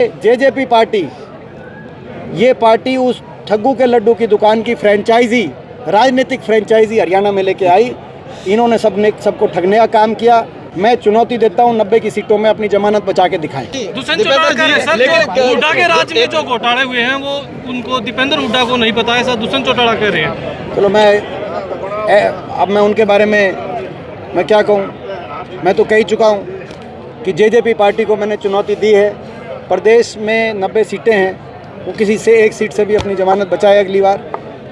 JJP party, ये party उस ठग्गू के लड्डू की दुकान की फ्रेंचाइजी, राजनीतिक फ्रेंचाइजी हरियाणा में लेके आई। इन्होंने सबको ठगने का काम किया। मैं चुनौती देता हूं 90 की सीटों में अपनी जमानत बचा के दिखाएं। दुष्यंत चौटाला कह रहे हैं सर, जो हुड्डा के राज में जो घोटाले हुए हैं वो उनको दीपेंद्र हुड्डा को नहीं पता है, सर दुष्यंत चौटाला कह रहे हैं। चलो अब मैं उनके बारे में मैं क्या कहूँ। मैं तो कह चुका हूँ कि जेजेपी पार्टी को मैंने चुनौती दी है। प्रदेश में 90 सीटें हैं, वो किसी से एक सीट से भी अपनी जमानत बचाए अगली बार।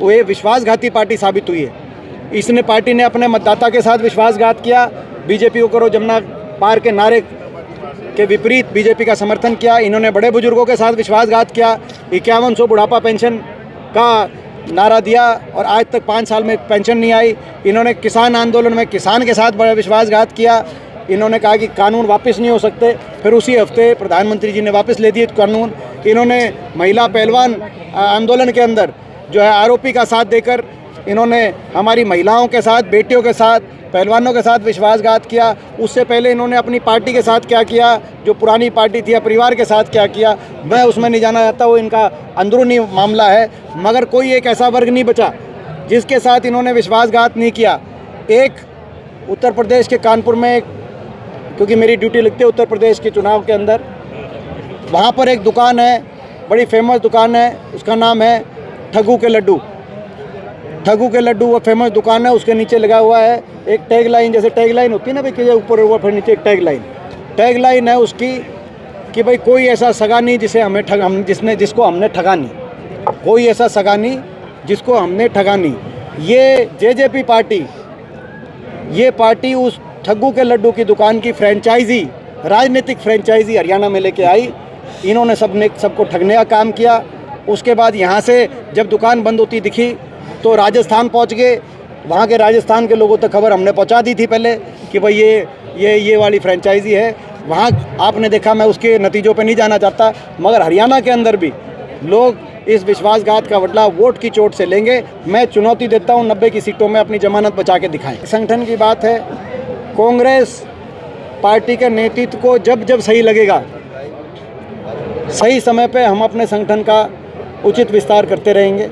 वो ये विश्वासघाती पार्टी साबित हुई है। पार्टी ने अपने मतदाता के साथ विश्वासघात किया। बीजेपी को करो जमुना पार के नारे के विपरीत बीजेपी का समर्थन किया। इन्होंने बड़े बुजुर्गों के साथ विश्वासघात किया। 5100 बुढ़ापा पेंशन का नारा दिया और आज तक 5 साल में पेंशन नहीं आई। इन्होंने किसान आंदोलन में किसान के साथ बड़ा विश्वासघात किया। इन्होंने कहा कि कानून वापस नहीं हो सकते, फिर उसी हफ्ते प्रधानमंत्री जी ने वापस ले दिए कानून। इन्होंने महिला पहलवान आंदोलन के अंदर जो है आरोपी का साथ देकर इन्होंने हमारी महिलाओं के साथ, बेटियों के साथ, पहलवानों के साथ विश्वासघात किया। उससे पहले इन्होंने अपनी पार्टी के साथ क्या किया, जो पुरानी पार्टी थी, परिवार के साथ क्या किया, मैं उसमें नहीं जाना चाहता। वो इनका अंदरूनी मामला है। मगर कोई एक ऐसा वर्ग नहीं बचा जिसके साथ इन्होंने विश्वासघात नहीं किया। एक उत्तर प्रदेश के कानपुर में, क्योंकि मेरी ड्यूटी लगती है उत्तर प्रदेश के चुनाव के अंदर, वहाँ पर एक दुकान है, बड़ी फेमस दुकान है, उसका नाम है ठग्गू के लड्डू। ठग्गू के लड्डू वो फेमस दुकान है। उसके नीचे लगा हुआ है एक टैग लाइन, जैसे टैग लाइन होती है ना भाई, कि ऊपर हुआ फिर नीचे एक टैग लाइन है उसकी कि भाई कोई ऐसा सगा नहीं जिसे हमें जिसको हमने ठगा नहीं। कोई ऐसा सगा नहीं जिसको हमने ठगा नहीं। ये जेजेपी पार्टी, ये पार्टी उस ठग्गू के लड्डू की दुकान की फ्रेंचाइजी, राजनीतिक फ्रेंचाइजी हरियाणा में लेके आई। इन्होंने सबको ठगने का काम किया। उसके बाद यहाँ से जब दुकान बंद होती दिखी तो राजस्थान पहुँच गए। वहाँ के राजस्थान के लोगों तक खबर हमने पहुँचा दी थी पहले कि भाई ये वाली फ्रेंचाइजी है। वहाँ आपने देखा, मैं उसके नतीजों पे नहीं जाना चाहता, मगर हरियाणा के अंदर भी लोग इस विश्वासघात का बदला वोट की चोट से लेंगे। मैं चुनौती देता हूँ 90 की सीटों में अपनी जमानत बचा के दिखाएं। संगठन की बात है, कांग्रेस पार्टी के नेतृत्व को जब सही लगेगा, सही समय पे हम अपने संगठन का उचित विस्तार करते रहेंगे।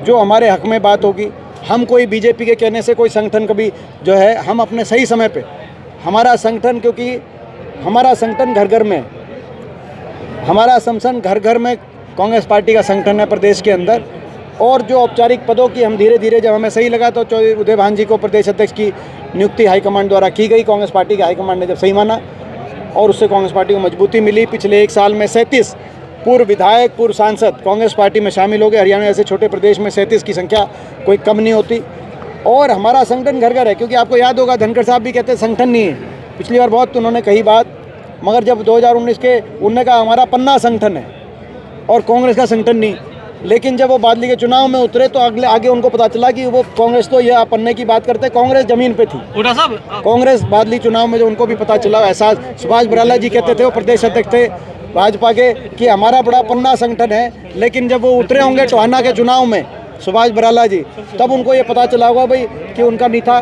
जो हमारे हक में बात होगी, हम कोई बीजेपी के कहने से कोई संगठन कभी जो है, हम अपने सही समय पे हमारा संगठन, क्योंकि हमारा संगठन घर घर में, हमारा संगठन घर घर में कांग्रेस पार्टी का संगठन है प्रदेश के अंदर। और जो औपचारिक पदों की हम धीरे धीरे, जब हमें सही लगा तो चौधरी उदय भान जी को प्रदेश अध्यक्ष की नियुक्ति हाईकमांड द्वारा की गई। कांग्रेस पार्टी के हाईकमांड ने जब सही माना और उससे कांग्रेस पार्टी को मजबूती मिली। पिछले 1 साल में 37 पूर्व विधायक, पूर्व सांसद कांग्रेस पार्टी में शामिल हो गए। हरियाणा जैसे छोटे प्रदेश में 37 की संख्या कोई कम नहीं होती। और हमारा संगठन घर घर है, क्योंकि आपको याद होगा धनखड़ साहब भी कहते हैं संगठन नहीं है। पिछली बार बहुत उन्होंने कही बात, मगर जब 2019 के उन्होंने कहा हमारा पन्ना संगठन है और कांग्रेस का संगठन नहीं। लेकिन जब वो बादली के चुनाव में उतरे तो आगे उनको पता चला कि वो कांग्रेस, तो यह पन्ने की बात करते, कांग्रेस जमीन पे थी। कांग्रेस बादली चुनाव में जो उनको भी पता चला, एहसास, सुभाष बराला जी कहते थे, वो प्रदेश अध्यक्ष थे भाजपा के, कि हमारा बड़ा पन्ना संगठन है। लेकिन जब वो उतरे होंगे टोहाना के चुनाव में, सुभाष बराला जी, तब उनको ये पता चला होगा भाई कि उनका नहीं था।